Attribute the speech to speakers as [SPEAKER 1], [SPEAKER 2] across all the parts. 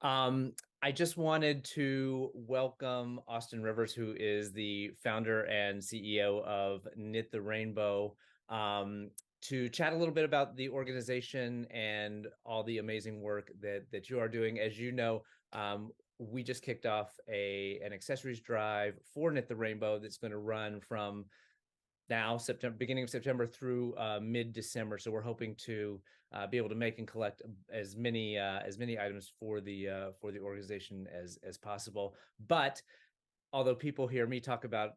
[SPEAKER 1] I just wanted to welcome Austin Rivers, who is the founder and CEO of Knit the Rainbow, to chat a little bit about the organization and all the amazing work that you are doing. As you know, we just kicked off an accessories drive for Knit the Rainbow that's going to run from now beginning of September through mid-December. So we're hoping to be able to make and collect as many items for the organization as possible. But although people hear me talk about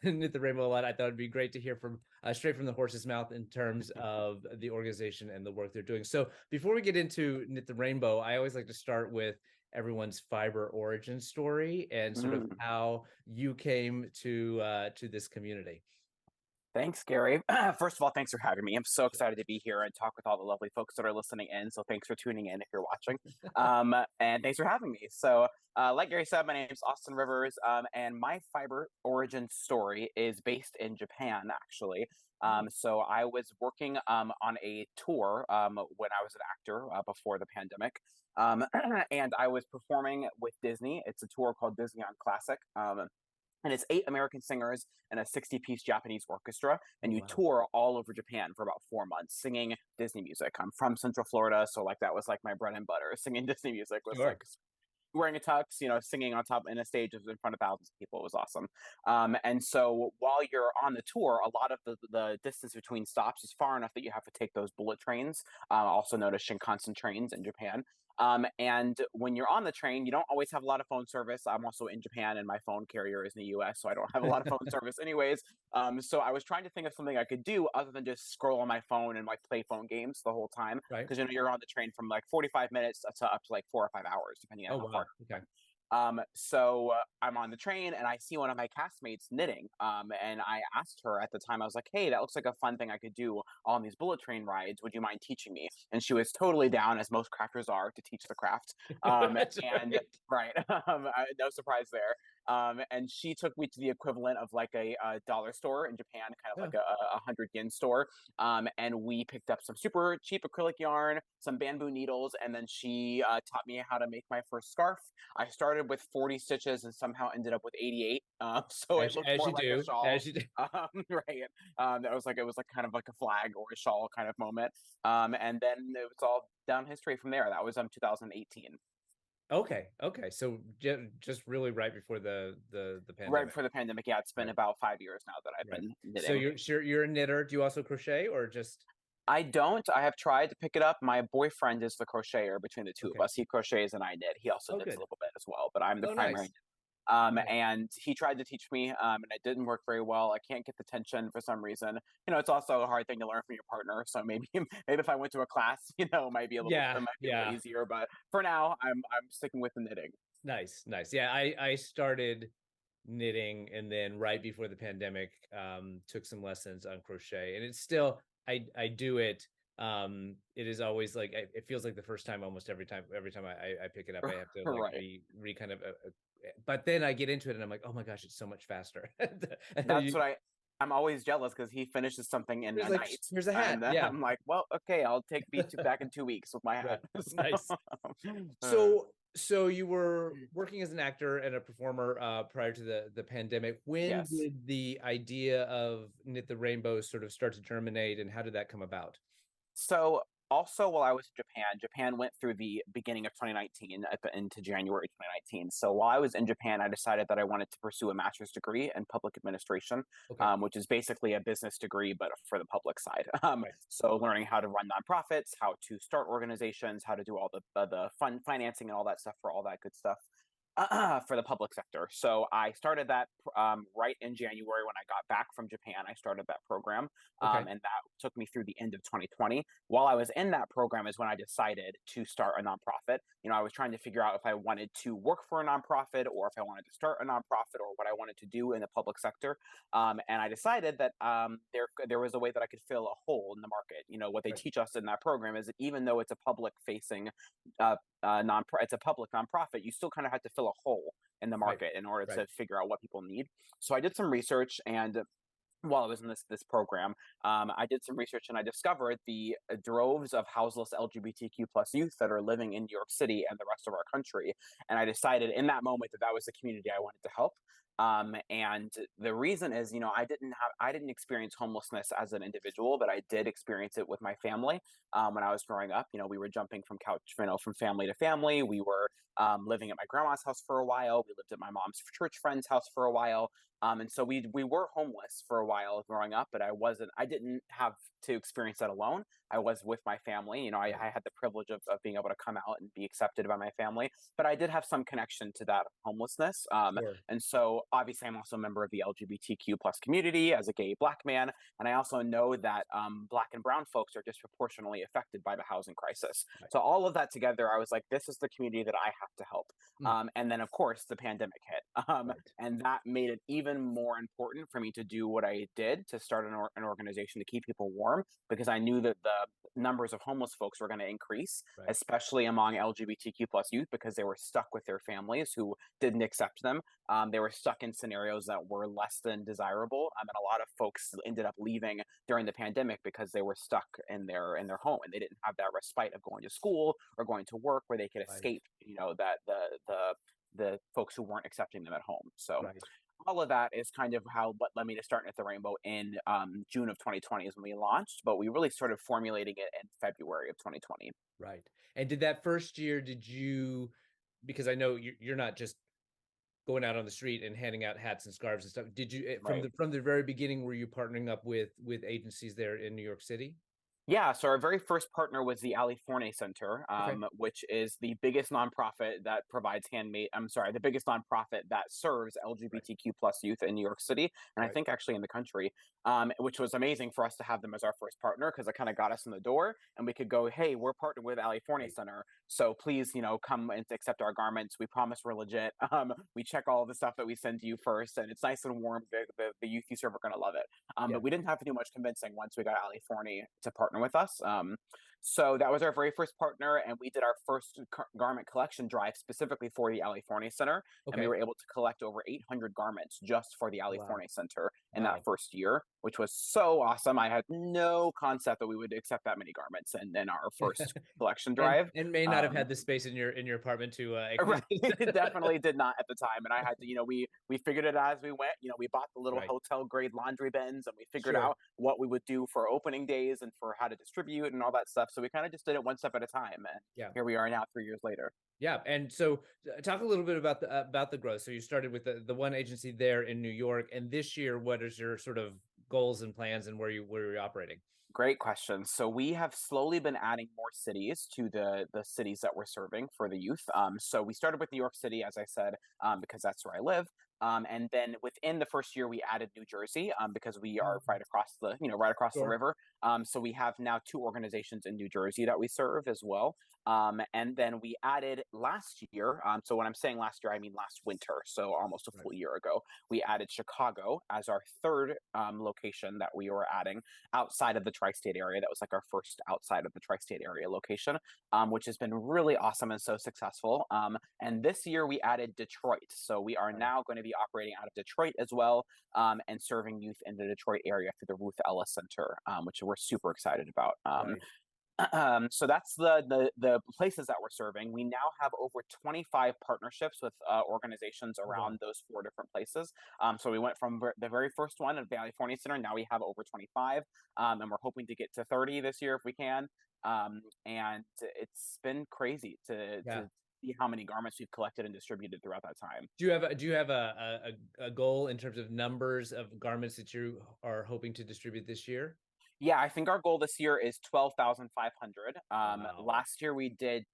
[SPEAKER 1] Knit the Rainbow a lot, I thought it'd be great to hear from straight from the horse's mouth in terms of the organization and the work they're doing. So before we get into Knit the Rainbow, I always like to start with everyone's fiber origin story and sort of how you came to this community.
[SPEAKER 2] Thanks, Gary. First of all, thanks for having me. I'm so excited to be here and talk with all the lovely folks that are listening in. So thanks for tuning in if you're watching. And thanks for having me. So like Gary said, my name is Austin Rivers, and my fiber origin story is based in Japan, actually. So I was working on a tour when I was an actor before the pandemic. And I was performing with Disney. It's a tour called Disney on Classic. And it's 8 American singers and a 60-piece Japanese orchestra, and you tour all over Japan for about 4 months singing Disney music. I'm from Central Florida, so like that was like my bread and butter. Singing Disney music was like wearing a tux, singing on top in a stage in front of thousands of people. It was awesome. And so while you're on the tour, a lot of the distance between stops is far enough that you have to take those bullet trains, also known as Shinkansen trains in Japan. And when you're on the train, you don't always have a lot of phone service. I'm also in Japan and my phone carrier is in the US, so I don't have a lot of phone service anyways. So I was trying to think of something I could do other than just scroll on my phone and like play phone games the whole time. Because you're on the train from like 45 minutes to up to like 4 or 5 hours, depending on how far.
[SPEAKER 1] Okay.
[SPEAKER 2] So I'm on the train and I see one of my castmates knitting. And I asked her at the time, I was like, hey, that looks like a fun thing I could do on these bullet train rides. Would you mind teaching me? And she was totally down, as most crafters are, to teach the craft. No surprise there. And she took me to the equivalent of like a dollar store in Japan, kind of like a 100 yen store. And we picked up some super cheap acrylic yarn, some bamboo needles, and then she taught me how to make my first scarf. I started with 40 stitches and somehow ended up with 88. So it looked more like a shawl. That was like, it was like kind of like a flag or a shawl kind of moment. And then it was all down history from there. That was 2018.
[SPEAKER 1] Okay. So just really right before the pandemic.
[SPEAKER 2] Right before the pandemic. Yeah, it's been about 5 years now that I've been knitting.
[SPEAKER 1] So you're a knitter. Do you also crochet or just?
[SPEAKER 2] I don't. I have tried to pick it up. My boyfriend is the crocheter between the two of us. He crochets and I knit. He also knits a little bit as well, but I'm the primary. And he tried to teach me, and it didn't work very well. I can't get the tension for some reason. It's also a hard thing to learn from your partner. So maybe if I went to a class, it might be a little easier. But for now, I'm sticking with the knitting.
[SPEAKER 1] Nice. Yeah, I started knitting, and then right before the pandemic, took some lessons on crochet, and it's still I do it. It is always like it feels like the first time almost every time I pick it up. I have to like re kind of but then I get into it and I'm like, oh my gosh, it's so much faster.
[SPEAKER 2] That's what I'm always jealous because he finishes something in a night.
[SPEAKER 1] Here's a hat.
[SPEAKER 2] And I'm like, well, okay, I'll take back in 2 weeks with my hat.
[SPEAKER 1] Nice. So you were working as an actor and a performer prior to the pandemic. When did the idea of Knit the Rainbow sort of start to germinate, and how did that come about?
[SPEAKER 2] So also while I was in Japan went through the beginning of 2019 into January 2019. So while I was in Japan, I decided that I wanted to pursue a master's degree in public administration, which is basically a business degree, but for the public side. So learning how to run nonprofits, how to start organizations, how to do all the fund financing and all that stuff for all that good stuff. For the public sector. So I started that right in January when I got back from Japan. I started that program, and that took me through the end of 2020. While I was in that program is when I decided to start a nonprofit. I was trying to figure out if I wanted to work for a nonprofit or if I wanted to start a nonprofit or what I wanted to do in the public sector. And I decided that there was a way that I could fill a hole in the market. What they teach us in that program is that even though it's a public facing it's a public nonprofit, you still kind of have to fill a hole in the market in order to figure out what people need. So I did some research, and while I was in this program, I did some research and I discovered the droves of houseless LGBTQ plus youth that are living in New York City and the rest of our country. And I decided in that moment that that was the community I wanted to help. And the reason is, I didn't experience homelessness as an individual, but I did experience it with my family. When I was growing up, we were jumping from from family to family. We were living at my grandma's house for a while. We lived at my mom's church friend's house for a while. And so we were homeless for a while growing up, but I didn't have to experience that alone. I was with my family.
[SPEAKER 1] Right.
[SPEAKER 2] I had the privilege of being able to come out and be accepted by my family, but I did have some connection to that homelessness.
[SPEAKER 1] Sure.
[SPEAKER 2] And so obviously I'm also a member of the LGBTQ plus community as a gay Black man. And I also know that Black and brown folks are disproportionately affected by the housing crisis.
[SPEAKER 1] Right.
[SPEAKER 2] So all of that together, I was like, this is the community that I have to help.
[SPEAKER 1] Mm.
[SPEAKER 2] And then of course the pandemic hit.
[SPEAKER 1] Right.
[SPEAKER 2] And that made it even more important for me to do what I did to start an organization to keep people warm because I knew that the numbers of homeless folks were going to increase,
[SPEAKER 1] Right.
[SPEAKER 2] especially among LGBTQ plus youth because they were stuck with their families who didn't accept them. They were stuck in scenarios that were less than desirable, and a lot of folks ended up leaving during the pandemic because they were stuck in their home and they didn't have that respite of going to school or going to work where they could
[SPEAKER 1] Right.
[SPEAKER 2] escape, that the folks who weren't accepting them at home. So
[SPEAKER 1] Right.
[SPEAKER 2] all of that is kind of how what led me to start at the Rainbow in June of 2020 is when we launched, but we really started formulating it in February of 2020.
[SPEAKER 1] Right. And did that first year, did you, because I know you're not just going out on the street and handing out hats and scarves and stuff. Did you
[SPEAKER 2] Right.
[SPEAKER 1] from the very beginning were you partnering up with agencies there in New York City?
[SPEAKER 2] Yeah, so our very first partner was the Ali Forney Center,
[SPEAKER 1] Okay.
[SPEAKER 2] which is the biggest nonprofit that provides handmade. I'm sorry, the biggest nonprofit that serves
[SPEAKER 1] Right.
[SPEAKER 2] LGBTQ plus youth in New York City, and I
[SPEAKER 1] Right.
[SPEAKER 2] think actually in the country, which was amazing for us to have them as our first partner because it kind of got us in the door, and we could go, hey, we're partnered with Ali Forney
[SPEAKER 1] Right.
[SPEAKER 2] Center, so please, come and accept our garments. We promise we're legit. We check all the stuff that we send to you first, and it's nice and warm. The youth you serve are going to love it.
[SPEAKER 1] Yeah.
[SPEAKER 2] But we didn't have to do much convincing once we got Ali Forney to partner with us. So that was our very first partner, and we did our first garment collection drive specifically for the Ali Forney Center, and we
[SPEAKER 1] Okay.
[SPEAKER 2] were able to collect over 800 garments just for the Ali
[SPEAKER 1] Wow.
[SPEAKER 2] Forney Center in that
[SPEAKER 1] Wow.
[SPEAKER 2] first year, which was so awesome. I had no concept that we would accept that many garments in our first collection drive.
[SPEAKER 1] And may not have
[SPEAKER 2] Um,
[SPEAKER 1] had the space in your apartment to
[SPEAKER 2] Right, it definitely did not at the time, and I had to, we figured it as we went. We bought the little
[SPEAKER 1] Right.
[SPEAKER 2] hotel grade laundry bins, and we figured
[SPEAKER 1] Sure.
[SPEAKER 2] out what we would do for opening days and for how to distribute and all that stuff. So we kind of just did it one step at a time, and
[SPEAKER 1] Yeah.
[SPEAKER 2] here we are now, 3 years later.
[SPEAKER 1] Yeah, and so talk a little bit about the growth. So you started with the one agency there in New York, and this year, what is your sort of goals and plans, and where you're operating?
[SPEAKER 2] Great question. So we have slowly been adding more cities to the cities that we're serving for the youth. So we started with New York City, as I said, because that's where I live. And then within the first year, we added New Jersey because we are
[SPEAKER 1] Mhm.
[SPEAKER 2] right across the
[SPEAKER 1] Sure.
[SPEAKER 2] river. So we have now two organizations in New Jersey that we serve as well. And then we added last year. So when I'm saying last year, I mean last winter. So almost a
[SPEAKER 1] Right.
[SPEAKER 2] full year ago, we added Chicago as our third location that we were adding outside of the tri-state area. That was like our first outside of the tri-state area location, which has been really awesome and so successful. And this year we added Detroit, so we are
[SPEAKER 1] Wow.
[SPEAKER 2] now going to be operating out of Detroit as well, and serving youth in the Detroit area through the Ruth Ellis Center, which we're super excited about.
[SPEAKER 1] Right.
[SPEAKER 2] So that's the places that we're serving. We now have over 25 partnerships with organizations
[SPEAKER 1] Oh, wow.
[SPEAKER 2] around those four different places. So we went from the very first one at Valley Forney Center. Now we have over 25, and we're hoping to get to 30 this year if we can. And it's been crazy
[SPEAKER 1] Yeah.
[SPEAKER 2] to see how many garments we've collected and distributed throughout that time.
[SPEAKER 1] Do you have a goal in terms of numbers of garments that you are hoping to distribute this year?
[SPEAKER 2] Yeah, I think our goal this year is 12,500.
[SPEAKER 1] Wow.
[SPEAKER 2] Last year we did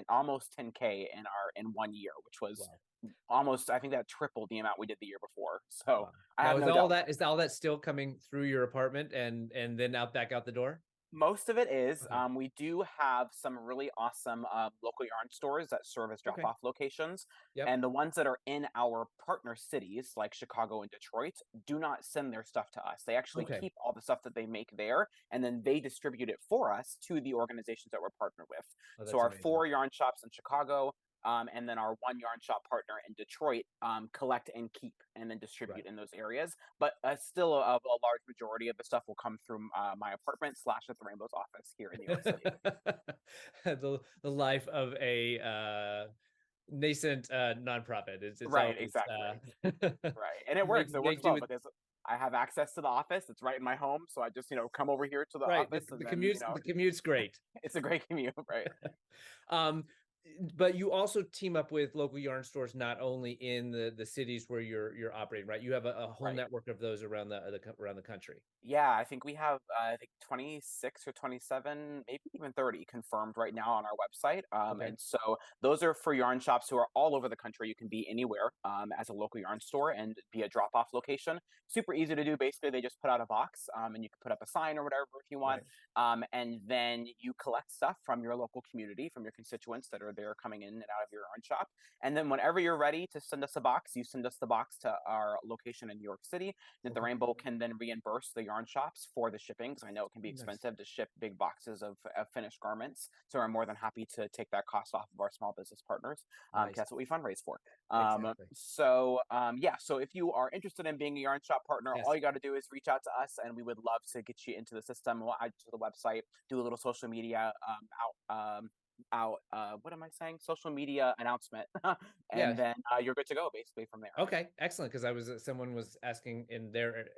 [SPEAKER 2] almost 10K in one year, which was
[SPEAKER 1] Wow.
[SPEAKER 2] almost, I think that tripled the amount we did the year before. So
[SPEAKER 1] Wow.
[SPEAKER 2] I
[SPEAKER 1] Now
[SPEAKER 2] have no doubt
[SPEAKER 1] is all that still coming through your apartment and then out back out the door?
[SPEAKER 2] most of it is.
[SPEAKER 1] Okay.
[SPEAKER 2] We do have some really awesome local yarn stores that serve as drop
[SPEAKER 1] Okay.
[SPEAKER 2] off locations.
[SPEAKER 1] Yep.
[SPEAKER 2] And the ones that are in our partner cities, like Chicago and Detroit, do not send their stuff to us. They actually
[SPEAKER 1] Okay.
[SPEAKER 2] keep all the stuff that they make there and then they distribute it for us to the organizations that we're partnered with.
[SPEAKER 1] Oh,
[SPEAKER 2] So
[SPEAKER 1] that's
[SPEAKER 2] our
[SPEAKER 1] amazing.
[SPEAKER 2] four yarn shops in Chicago, and then our one yarn shop partner in Detroit collect and keep and then distribute
[SPEAKER 1] Right.
[SPEAKER 2] in those areas. But still, a large majority of the stuff will come through my apartment slash at the Rainbow's office here in New York City.
[SPEAKER 1] The life of a nascent nonprofit. It's
[SPEAKER 2] Right,
[SPEAKER 1] always
[SPEAKER 2] exactly. Right, and it works. It works
[SPEAKER 1] make do
[SPEAKER 2] well
[SPEAKER 1] with
[SPEAKER 2] because I have access to the office. It's right in my home, so I just come over here to the
[SPEAKER 1] right.
[SPEAKER 2] office, and
[SPEAKER 1] The
[SPEAKER 2] then
[SPEAKER 1] commute's great.
[SPEAKER 2] it's a great commute, right?
[SPEAKER 1] Um, but you also team up with local yarn stores not only in the cities where you're operating, right? You have a whole
[SPEAKER 2] Right.
[SPEAKER 1] network of those around around the country.
[SPEAKER 2] Yeah, I think we have, I think 26 or 27, maybe even 30 confirmed right now on our website.
[SPEAKER 1] Okay.
[SPEAKER 2] And so those are for yarn shops who are all over the country. You can be anywhere as a local yarn store and be a drop off location. Super easy to do. Basically, they just put out a box and you can put up a sign or whatever if you want.
[SPEAKER 1] Right.
[SPEAKER 2] And then you collect stuff from your local community, from your constituents that are there coming in and out of your yarn shop. And then whenever you're ready to send us a box, you send us the box to our location in New York City that the
[SPEAKER 1] Okay.
[SPEAKER 2] Rainbow can then reimburse the yarn shops for the shipping. Because I know it can be
[SPEAKER 1] Nice.
[SPEAKER 2] expensive to ship big boxes of finished garments. So we're more than happy to take that cost off of our small business partners. 'Cause
[SPEAKER 1] Nice.
[SPEAKER 2] that's what we fundraise for.
[SPEAKER 1] Exactly.
[SPEAKER 2] Yeah, so if you are interested in being a yarn shop partner, all
[SPEAKER 1] Yes.
[SPEAKER 2] you got to do is reach out to us and we would love to get you into the system. We'll add you to the website, do a little social media what am I saying? Social media announcement.
[SPEAKER 1] Yeah.
[SPEAKER 2] And then you're good to go basically from there.
[SPEAKER 1] Okay. Excellent. Because I was someone was asking in their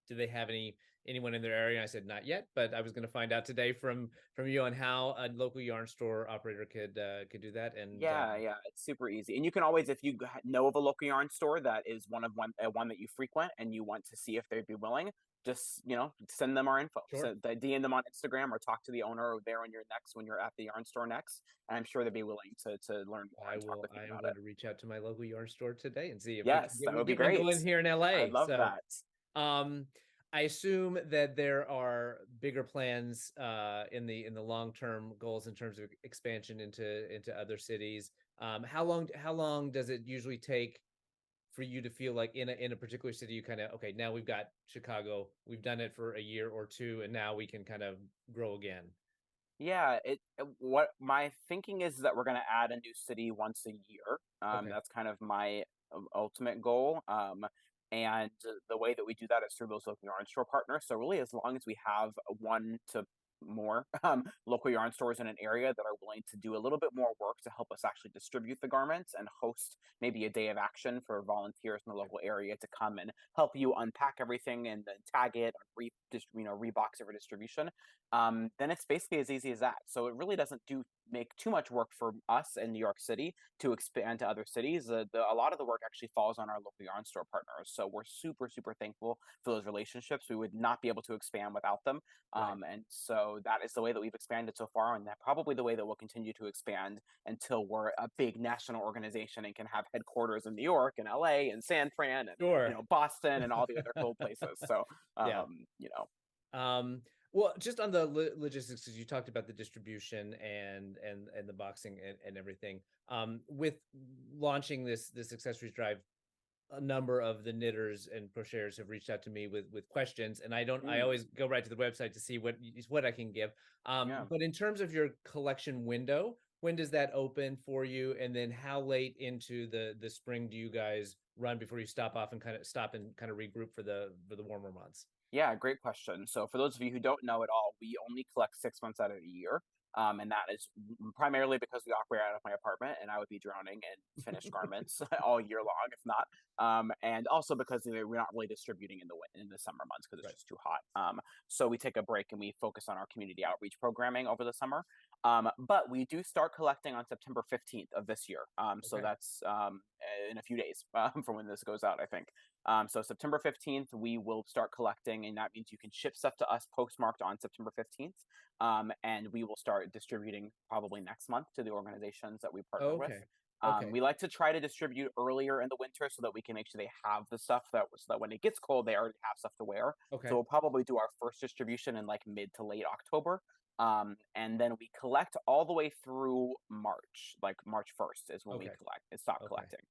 [SPEAKER 1] do they have anyone in their area? And I said not yet, but I was going to find out today from you on how a local yarn store operator could do that. And
[SPEAKER 2] Yeah, yeah, it's super easy. And you can always, if you know of a local yarn store that is one that you frequent and you want to see if they'd be willing, just send them our info.
[SPEAKER 1] sure,
[SPEAKER 2] So DM them on Instagram or talk to the owner there when you're at the yarn store next. And I'm sure they'd be willing to learn more and talk with you
[SPEAKER 1] I am
[SPEAKER 2] about it.
[SPEAKER 1] going to reach out to my local yarn store today and see if we can
[SPEAKER 2] Yes, that would be
[SPEAKER 1] get one
[SPEAKER 2] great.
[SPEAKER 1] going here in
[SPEAKER 2] I
[SPEAKER 1] LA.
[SPEAKER 2] love
[SPEAKER 1] So
[SPEAKER 2] that.
[SPEAKER 1] Um, I assume that there are bigger plans in the long term goals in terms of expansion into other cities. How long does it usually take for you to feel like in a particular city you kind of okay, now we've got Chicago, we've done it for a year or two, and now we can kind of grow again.
[SPEAKER 2] Yeah, what my thinking is that we're going to add a new city once a year.
[SPEAKER 1] Okay,
[SPEAKER 2] That's kind of my ultimate goal. And the way that we do that is through those local yarn store partners. So really, as long as we have one to more local yarn stores in an area that are willing to do a little bit more work to help us actually distribute the garments and host maybe a day of action for volunteers in the local area to come and help you unpack everything and then tag it or rebox it for distribution, then it's basically as easy as that. So it really doesn't make too much work for us in New York City to expand to other cities. A lot of the work actually falls on our local yarn store partners. So we're super, super thankful for those relationships. We would not be able to expand without them.
[SPEAKER 1] right,
[SPEAKER 2] And so that is the way that we've expanded so far, and that probably the way that we'll continue to expand until we're a big national organization and can have headquarters in New York and LA and San Fran and
[SPEAKER 1] sure.
[SPEAKER 2] Boston and all the other cool places. So
[SPEAKER 1] Yeah.
[SPEAKER 2] um, you know,
[SPEAKER 1] Um, well, just on the logistics, because you talked about the distribution and the boxing and everything. With launching this accessories drive, a number of the knitters and crocheters have reached out to me with questions, and I
[SPEAKER 2] mm,
[SPEAKER 1] always go right to the website to see what I can give.
[SPEAKER 2] yeah.
[SPEAKER 1] But in terms of your collection window, when does that open for you? And then how late into the spring do you guys run before you stop off and kind of regroup for the warmer months?
[SPEAKER 2] Yeah, great question. So, for those of you who don't know at all, we only collect 6 months out of the year. And that is primarily because we operate out of my apartment and I would be drowning in finished garments all year long, if not. And also because we're not really distributing in the summer months because it's
[SPEAKER 1] Right.
[SPEAKER 2] just too hot. So we take a break and we focus on our community outreach programming over the summer. But we do start collecting on September 15th of this year. So
[SPEAKER 1] Okay.
[SPEAKER 2] that's in a few days from when this goes out, I think. So September 15th, we will start collecting, and that means you can ship stuff to us postmarked on September 15th. And we will start distributing probably next month to the organizations that we partner with.
[SPEAKER 1] Okay. Okay.
[SPEAKER 2] We like to try to distribute earlier in the winter so that we can make sure they have the stuff so that when it gets cold, they already have stuff to wear. So
[SPEAKER 1] Okay.
[SPEAKER 2] we'll probably do our first distribution in like mid to late October. And then we collect all the way through March, like March 1st is when we
[SPEAKER 1] Okay.
[SPEAKER 2] stop
[SPEAKER 1] Okay.
[SPEAKER 2] collecting.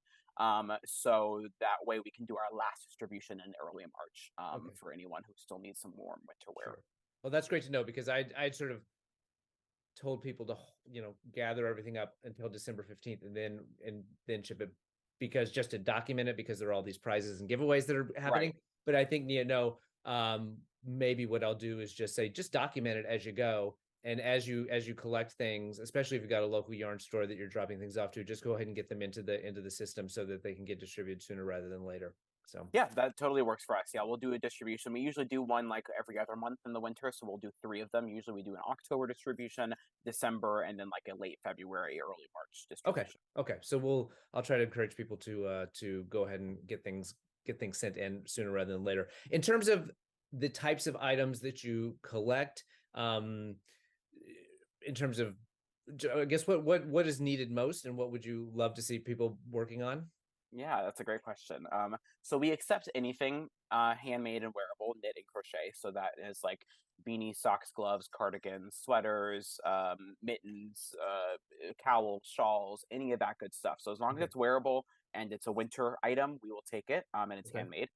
[SPEAKER 2] So that way we can do our last distribution in early March
[SPEAKER 1] Okay.
[SPEAKER 2] for anyone who still needs some warm winter wear.
[SPEAKER 1] Sure. Well, that's great to know because I'd sort of told people to, gather everything up until December 15th and then ship it, because just to document it, because there are all these prizes and giveaways that are happening.
[SPEAKER 2] Right.
[SPEAKER 1] But I think, maybe what I'll do is just say, just document it as you go. And as you collect things, especially if you've got a local yarn store that you're dropping things off to, just go ahead and get them into the system so that they can get distributed sooner rather than later. So
[SPEAKER 2] Yeah, that totally works for us. Yeah, we'll do a distribution. We usually do one like every other month in the winter, so we'll do three of them. Usually we do an October distribution, December, and then like a late February, early March
[SPEAKER 1] okay,
[SPEAKER 2] distribution.
[SPEAKER 1] okay. So I'll try to encourage people to go ahead and get things sent in sooner rather than later. In terms of the types of items that you collect, in terms of, I guess, what is needed most, and what would you love to see people working on?
[SPEAKER 2] Yeah, that's a great question. So we accept anything handmade and wearable, knit and crochet. So that is like beanies, socks, gloves, cardigans, sweaters, mittens, cowls, shawls, any of that good stuff. So as long as
[SPEAKER 1] Okay,
[SPEAKER 2] it's wearable and it's a winter item, we will take it, and it's
[SPEAKER 1] okay,
[SPEAKER 2] handmade.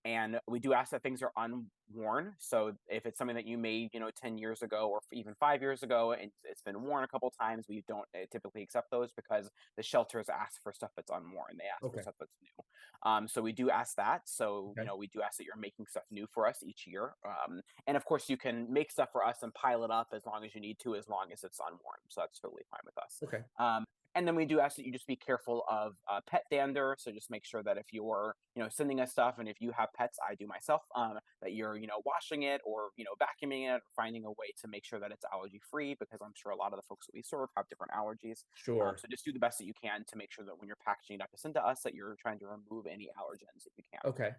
[SPEAKER 2] And we do ask that things are unworn. So if it's something that you made, 10 years ago or even 5 years ago, and it's been worn a couple times, we don't typically accept those because the shelters ask for stuff that's unworn. They ask for
[SPEAKER 1] okay,
[SPEAKER 2] stuff that's new. So we do ask that. So,
[SPEAKER 1] okay,
[SPEAKER 2] we do ask that you're making stuff new for us each year. And of course, you can make stuff for us and pile it up as long as you need to, as long as it's unworn. So that's totally fine with us.
[SPEAKER 1] okay,
[SPEAKER 2] And then we do ask that you just be careful of pet dander. So just make sure that if you're, sending us stuff, and if you have pets, I do myself, that you're, washing it or, vacuuming it, or finding a way to make sure that it's allergy free, because I'm sure a lot of the folks that we serve have different allergies.
[SPEAKER 1] sure,
[SPEAKER 2] So just do the best that you can to make sure that when you're packaging it up to send to us, that you're trying to remove any allergens if you can.
[SPEAKER 1] okay,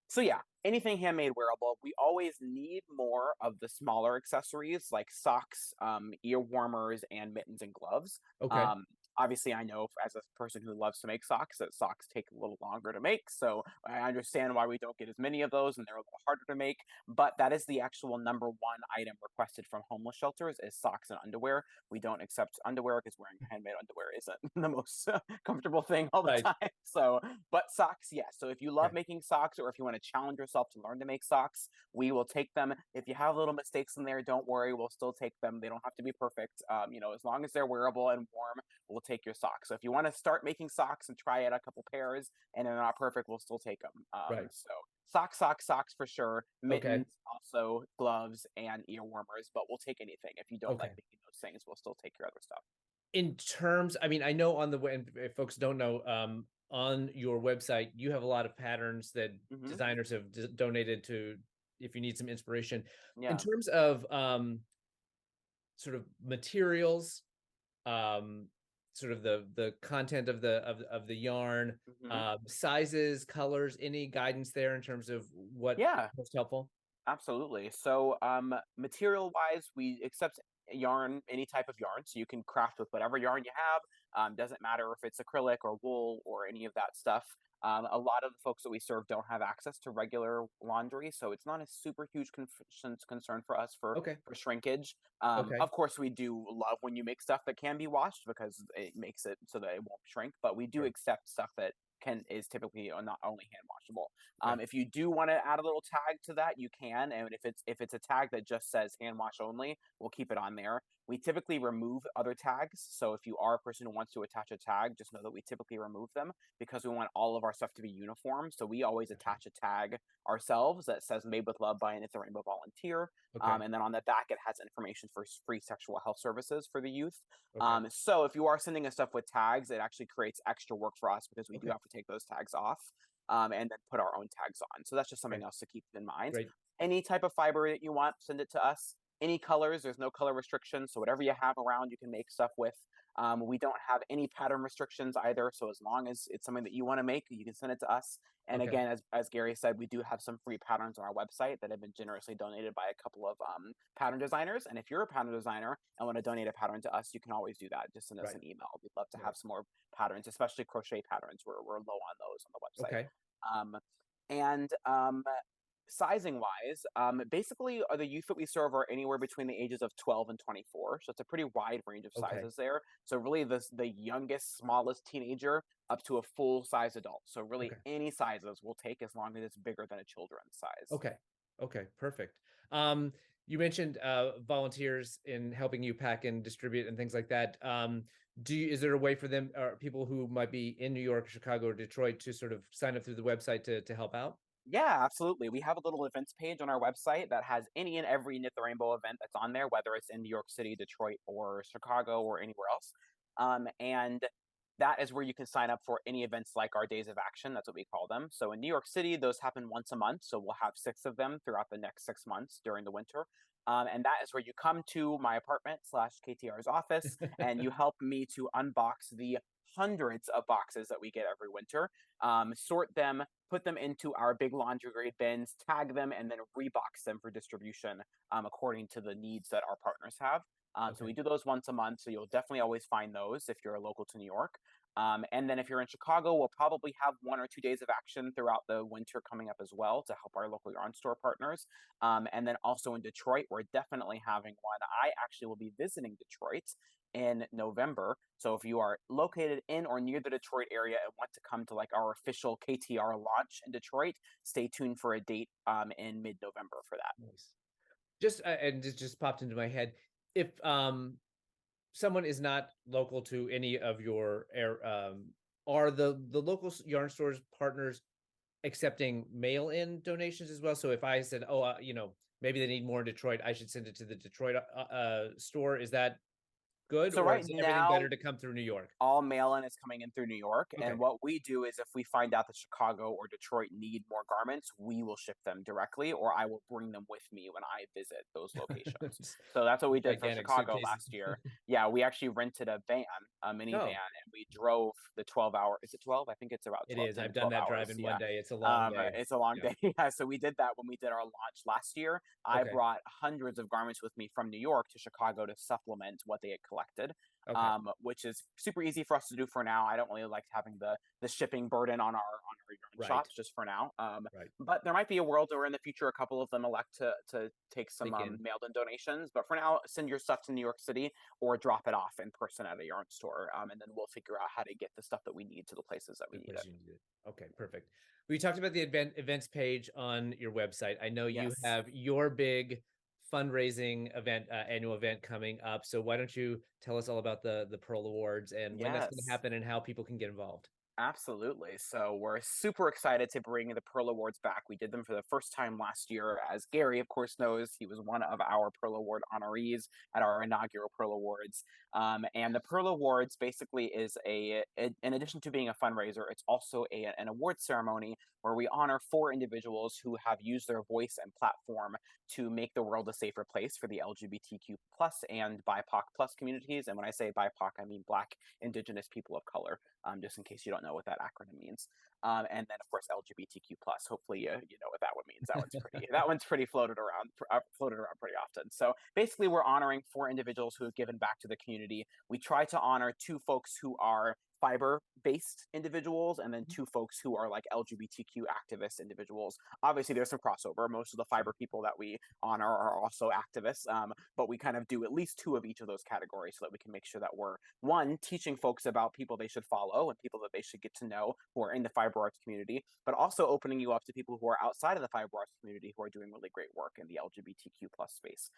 [SPEAKER 2] So yeah, anything handmade wearable. We always need more of the smaller accessories like socks, ear warmers, and mittens and gloves.
[SPEAKER 1] okay,
[SPEAKER 2] Um, Obviously, I know as a person who loves to make socks that socks take a little longer to make, so I understand why we don't get as many of those, and they're a little harder to make. But that is the actual number one item requested from homeless shelters is socks and underwear. We don't accept underwear because wearing handmade underwear isn't the most comfortable thing all the
[SPEAKER 1] right,
[SPEAKER 2] time. So, but socks, yes. So if you love
[SPEAKER 1] okay,
[SPEAKER 2] making socks, or if you want to challenge yourself to learn to make socks, we will take them. If you have little mistakes in there, don't worry, we'll still take them. They don't have to be perfect. As long as they're wearable and warm, we'll take your socks. So if you want to start making socks and try out a couple pairs and they're not perfect, we'll still take them.
[SPEAKER 1] right,
[SPEAKER 2] So socks, socks, socks for sure.
[SPEAKER 1] okay,
[SPEAKER 2] Mittens, also gloves and ear warmers, but we'll take anything. If you don't like
[SPEAKER 1] okay.
[SPEAKER 2] making those things, we'll still take your other stuff.
[SPEAKER 1] In terms, I mean, I know on the way, and if folks don't know, on your website, you have a lot of patterns that
[SPEAKER 2] Hmm.
[SPEAKER 1] designers have donated to, if you need some inspiration. In
[SPEAKER 2] Yeah.
[SPEAKER 1] terms of sort of materials, um, sort of the content of the yarn,
[SPEAKER 2] Hmm.
[SPEAKER 1] sizes, colors, any guidance there in terms of what
[SPEAKER 2] Yeah.
[SPEAKER 1] most helpful?
[SPEAKER 2] Absolutely. So, material wise, we accept yarn, any type of yarn. So you can craft with whatever yarn you have. Doesn't matter if it's acrylic or wool or any of that stuff. A lot of the folks that we serve don't have access to regular laundry, so it's not a super huge concern for us
[SPEAKER 1] Okay,
[SPEAKER 2] for shrinkage.
[SPEAKER 1] okay,
[SPEAKER 2] Of course, we do love when you make stuff that can be washed because it makes it so that it won't shrink. But we do
[SPEAKER 1] sure,
[SPEAKER 2] accept stuff that can is typically not only hand washable.
[SPEAKER 1] okay,
[SPEAKER 2] If you do want to add a little tag to that, you can. And if it's a tag that just says hand wash only, we'll keep it on there. We typically remove other tags. So if you are a person who wants to attach a tag, just know that we typically remove them because we want all of our stuff to be uniform. So we always
[SPEAKER 1] gotcha,
[SPEAKER 2] attach a tag ourselves that says "Made with Love" by an It's a Rainbow volunteer.
[SPEAKER 1] okay,
[SPEAKER 2] And then on the back, it has information for free sexual health services for the youth.
[SPEAKER 1] okay,
[SPEAKER 2] So if you are sending us stuff with tags, it actually creates extra work for us because we do
[SPEAKER 1] okay,
[SPEAKER 2] have to take those tags off, and then put our own tags on. So that's just something
[SPEAKER 1] okay,
[SPEAKER 2] else to keep in mind.
[SPEAKER 1] great,
[SPEAKER 2] Any type of fiber that you want, send it to us. Any colors, there's no color restrictions. So whatever you have around, you can make stuff with. We don't have any pattern restrictions either. So as long as it's something that you want to make, you can send it to us. And
[SPEAKER 1] okay,
[SPEAKER 2] again, as Gary said, we do have some free patterns on our website that have been generously donated by a couple of pattern designers. And if you're a pattern designer and want to donate a pattern to us, you can always do that. Just send us
[SPEAKER 1] right,
[SPEAKER 2] an email. We'd love to
[SPEAKER 1] right,
[SPEAKER 2] have some more patterns, especially crochet patterns. We're low on those on the website.
[SPEAKER 1] okay,
[SPEAKER 2] Um, and Sizing wise, basically, the youth that we serve are anywhere between the ages of 12 and 24. So it's a pretty wide range of
[SPEAKER 1] okay,
[SPEAKER 2] sizes there. So really, the youngest, smallest teenager up to a full size adult. So really,
[SPEAKER 1] okay.
[SPEAKER 2] any sizes we'll take as long as it's bigger than a children's size.
[SPEAKER 1] Okay. Okay. Perfect. Um, You mentioned volunteers in helping you pack and distribute and things like that. Is there a way for them or people who might be in New York, Chicago, or Detroit to sort of sign up through the website to help out?
[SPEAKER 2] Yeah, absolutely. We have a little events page on our website that has any and every Knit the Rainbow event that's on there, whether it's in New York City, Detroit, or Chicago, or anywhere else. And that is where you can sign up for any events like our Days of Action. That's what we call them. So in New York City, those happen once a month. So we'll have 6 of them throughout the next 6 months during the winter. And that is where you come to my apartment slash KTR's office and you help me to unbox the hundreds of boxes that we get every winter, sort them, put them into our big laundry grade bins, tag them, and then rebox them for distribution according to the needs that our partners have. So
[SPEAKER 1] Okay.
[SPEAKER 2] we do those once a month. So you'll definitely always find those if you're local to New York. And then if you're in Chicago, we'll probably have 1 or 2 days of action throughout the winter coming up as well to help our local yarn store partners. And then also in Detroit, we're definitely having one. I actually will be visiting Detroit in November. So if you are located in or near the Detroit area and want to come to like our official KTR launch in Detroit, stay tuned for a date in mid-November for that.
[SPEAKER 1] Nice. Just and it just popped into my head. If someone is not local to any of your air, are the local yarn stores partners accepting mail-in donations as well? So if I said, oh, maybe they need more in Detroit, I should send it to the Detroit store. Is that good,
[SPEAKER 2] So
[SPEAKER 1] or
[SPEAKER 2] right
[SPEAKER 1] is everything
[SPEAKER 2] now,
[SPEAKER 1] better to come through New York?
[SPEAKER 2] all mail-in is coming in through New York,
[SPEAKER 1] Okay.
[SPEAKER 2] and what we do is if we find out that Chicago or Detroit need more garments, we will ship them directly, or I will bring them with me when I visit those locations. So that's what we did for
[SPEAKER 1] Gigantic
[SPEAKER 2] Chicago
[SPEAKER 1] suitcases.
[SPEAKER 2] last year. Yeah, we actually rented a van, a minivan,
[SPEAKER 1] Oh,
[SPEAKER 2] and we drove the 12 hour. Is it 12? I think it's about
[SPEAKER 1] it
[SPEAKER 2] 12,
[SPEAKER 1] is.
[SPEAKER 2] 10 to
[SPEAKER 1] I've done
[SPEAKER 2] 12
[SPEAKER 1] that drive
[SPEAKER 2] hours.
[SPEAKER 1] in one
[SPEAKER 2] Yeah.
[SPEAKER 1] day. It's a long day.
[SPEAKER 2] It's a long
[SPEAKER 1] Yeah.
[SPEAKER 2] day. Yeah, so we did that when we did our launch last year. I
[SPEAKER 1] Okay.
[SPEAKER 2] brought hundreds of garments with me from New York to Chicago to supplement what they had collected,
[SPEAKER 1] Okay.
[SPEAKER 2] which is super easy for us to do for now. I don't really like having the shipping burden on our yarn
[SPEAKER 1] Right.
[SPEAKER 2] shops just for now.
[SPEAKER 1] Right.
[SPEAKER 2] But there might be a world where in the future a couple of them elect to take some
[SPEAKER 1] Sneak in.
[SPEAKER 2] mailed in donations. But for now, send your stuff to New York City or drop it off in person at a yarn store, and then we'll figure out how to get the stuff that we need to the places that we
[SPEAKER 1] The
[SPEAKER 2] need
[SPEAKER 1] place
[SPEAKER 2] it.
[SPEAKER 1] you need it. Okay, perfect. We talked about the events page on your website. I know you
[SPEAKER 2] Yes.
[SPEAKER 1] have your big fundraising event, annual event coming up. So why don't you tell us all about the Pearl Awards and when that's going to
[SPEAKER 2] Yes.
[SPEAKER 1] happen and how people can get involved?
[SPEAKER 2] Absolutely. So we're super excited to bring the Pearl Awards back. We did them for the first time last year. As Gary, of course, knows, he was one of our Pearl Award honorees at our inaugural Pearl Awards. And the Pearl Awards basically is in addition to being a fundraiser, it's also an award ceremony where we honor 4 individuals who have used their voice and platform to make the world a safer place for the LGBTQ plus and BIPOC plus communities. And when I say BIPOC, I mean Black, Indigenous people of color, just in case you don't know what that acronym means. And then of course LGBTQ plus. Hopefully you know what that one means. That one's pretty floated around pretty often. So basically, we're honoring 4 individuals who have given back to the community. We try to honor 2 folks who are fiber based individuals and then 2 folks who are like LGBTQ activist individuals. Obviously, there's some crossover. Most of the
[SPEAKER 1] Sure.
[SPEAKER 2] fiber people that we honor are also activists, but we kind of do at least 2 of each of those categories so that we can make sure that we're one, teaching folks about people they should follow and people that they should get to know who are in the fiber arts community, but also opening you up to people who are outside of the fiber arts community who are doing really great work in the LGBTQ plus space.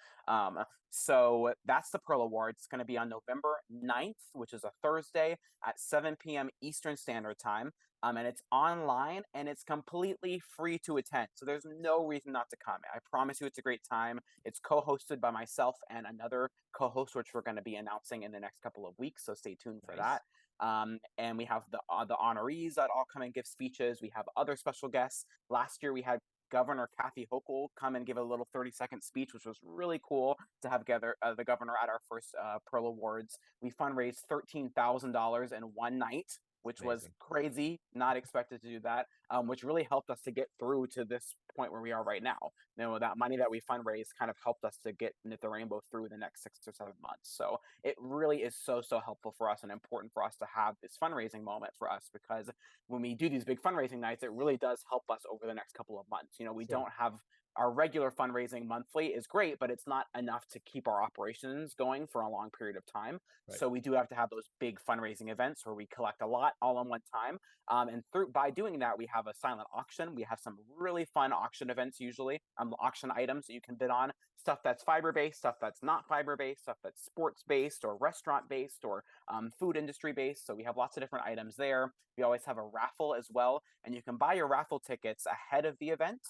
[SPEAKER 2] So that's the Pearl Awards. It's going to be on November 9th, which is a Thursday at 7 p.m. Eastern Standard Time. And it's online and it's completely free to attend. So there's no reason not to come. I promise you it's a great time. It's co-hosted by myself and another co-host, which we're going to be announcing in the next couple of weeks. So stay tuned for that.
[SPEAKER 1] Nice.
[SPEAKER 2] And we have the honorees that all come and give speeches. We have other special guests. Last year we had Governor Kathy Hochul come and give a little 30-second speech, which was really cool to have the governor at our first Pearl Awards. We fundraised $13,000 in one night, which was
[SPEAKER 1] Amazing.
[SPEAKER 2] crazy. Not expected to do that, which really helped us to get through to this point where we are right now. You know, that money that we fundraised kind of helped us to get Knit the Rainbow through the next 6 or 7 months. So it really is so helpful for us and important for us to have this fundraising moment for us, because when we do these big fundraising nights, it really does help us over the next couple of months. You know, we
[SPEAKER 1] Sure.
[SPEAKER 2] don't have our regular fundraising monthly is great, but it's not enough to keep our operations going for a long period of time.
[SPEAKER 1] Right.
[SPEAKER 2] So we do have to have those big fundraising events where we collect a lot all in one time. And through by doing that, we have a silent auction. We have some really fun auction events usually, auction items that you can bid on. Stuff that's fiber based, stuff that's not fiber based, stuff that's sports based or restaurant based or food industry based. So we have lots of different items there. We always have a raffle as well, and you can buy your raffle tickets ahead of the event.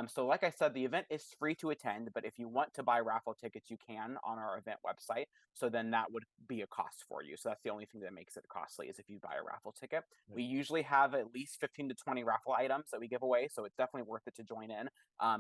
[SPEAKER 2] So like I said, the event is free to attend, but if you want to buy raffle tickets, you can on our event website. So then that would be a cost for you. So that's the only thing that makes it costly is if you buy a raffle ticket.
[SPEAKER 1] Right.
[SPEAKER 2] We usually have at least 15 to 20 raffle items that we give away. So it's definitely worth it to join in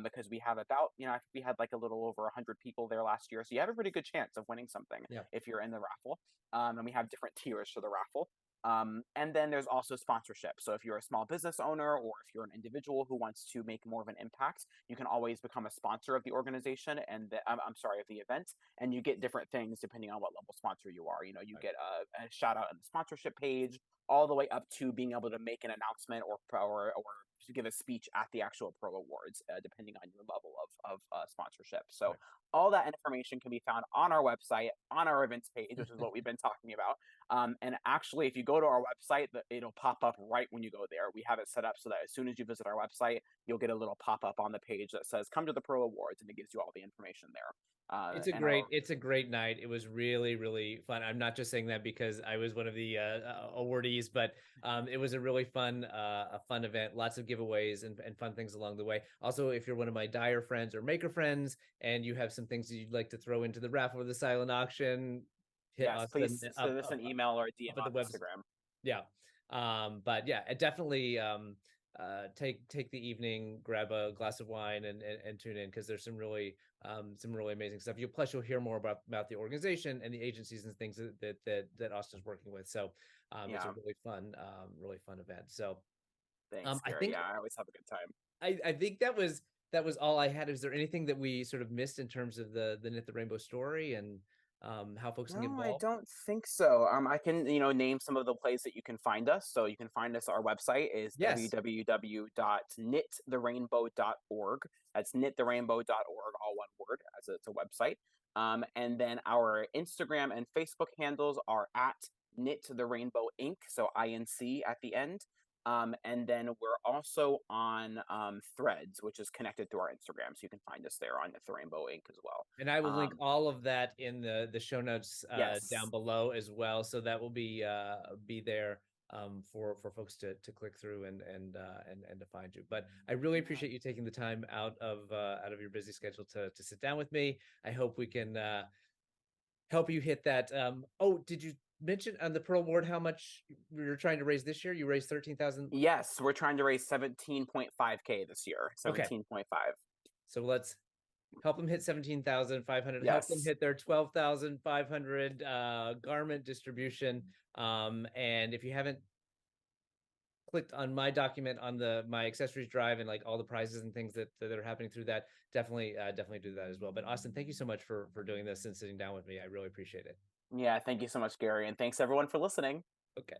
[SPEAKER 2] because we have about, I think we had like a little over 100 people there last year. So you have a pretty good chance of winning something
[SPEAKER 1] Yeah.
[SPEAKER 2] if you're in the raffle. And we have different tiers for the raffle. And then there's also sponsorship. So if you're a small business owner or if you're an individual who wants to make more of an impact, you can always become a sponsor of the organization and I'm sorry, of the event, and you get different things depending on what level sponsor you are. You
[SPEAKER 1] Right.
[SPEAKER 2] get a shout out on the sponsorship page, all the way up to being able to make an announcement or to give a speech at the actual pro awards, depending on your level of sponsorship. So
[SPEAKER 1] Right.
[SPEAKER 2] all that information can be found on our website, on our events page, which is what we've been talking about. And actually, if you go to our website, it'll pop up right when you go there. We have it set up so that as soon as you visit our website, you'll get a little pop up on the page that says "Come to the Pro Awards," and it gives you all the information there. And our
[SPEAKER 1] It's a great night. It was really, really fun. I'm not just saying that because I was one of the awardees, but it was a really fun event. Lots of giveaways and fun things along the way. Also, if you're one of my dyer friends or maker friends, and you have some things that you'd like to throw into the raffle or the silent auction, hit
[SPEAKER 2] Yes,
[SPEAKER 1] Austin
[SPEAKER 2] please send us an email or a DM
[SPEAKER 1] up at the
[SPEAKER 2] on
[SPEAKER 1] website.
[SPEAKER 2] Instagram.
[SPEAKER 1] Yeah. But yeah, it definitely take the evening, grab a glass of wine and tune in because there's some really amazing stuff. You'll hear more about the organization and the agencies and things that Austin's working with. So it's a
[SPEAKER 2] Yeah,
[SPEAKER 1] really fun event. So
[SPEAKER 2] thanks,
[SPEAKER 1] I
[SPEAKER 2] Gary.
[SPEAKER 1] think
[SPEAKER 2] Yeah, I always have a good time.
[SPEAKER 1] I think that was all I had. Is there anything that we sort of missed in terms of the Knit the Rainbow story and how folks can get
[SPEAKER 2] No, I
[SPEAKER 1] involved?
[SPEAKER 2] don't think so. I can, name some of the places that you can find us. So you can find us. Our website is
[SPEAKER 1] Yes.
[SPEAKER 2] www.knittherainbow.org. That's knittherainbow.org, all one word, as it's a website. And then our Instagram and Facebook handles are at Knit the Rainbow Inc. So INC at the end. And then we're also on Threads, which is connected to our Instagram. So you can find us there on Knit the Rainbow Inc. as well.
[SPEAKER 1] And I will link
[SPEAKER 2] Um,
[SPEAKER 1] all of that in the show notes down
[SPEAKER 2] yes.
[SPEAKER 1] below as well. So that will be there for folks to click through and to find you. But I really
[SPEAKER 2] Yeah.
[SPEAKER 1] appreciate you taking the time out of your busy schedule to sit down with me. I hope we can help you hit that. Oh, did you mention on the Pearl Award how much you're trying to raise this year? You raised 13,000.
[SPEAKER 2] Yes, we're trying to raise 17.5K this year.
[SPEAKER 1] Okay,
[SPEAKER 2] 17.5.
[SPEAKER 1] so let's help them hit 17,500, help them
[SPEAKER 2] Yes.
[SPEAKER 1] hit their 12,500 garment distribution. And if you haven't clicked on my document on my accessories drive and like all the prizes and things that are happening through that, definitely do that as well. But Austin, thank you so much for doing this and sitting down with me. I really appreciate it.
[SPEAKER 2] Yeah, thank you so much, Gary, and thanks everyone for listening.
[SPEAKER 1] Okay.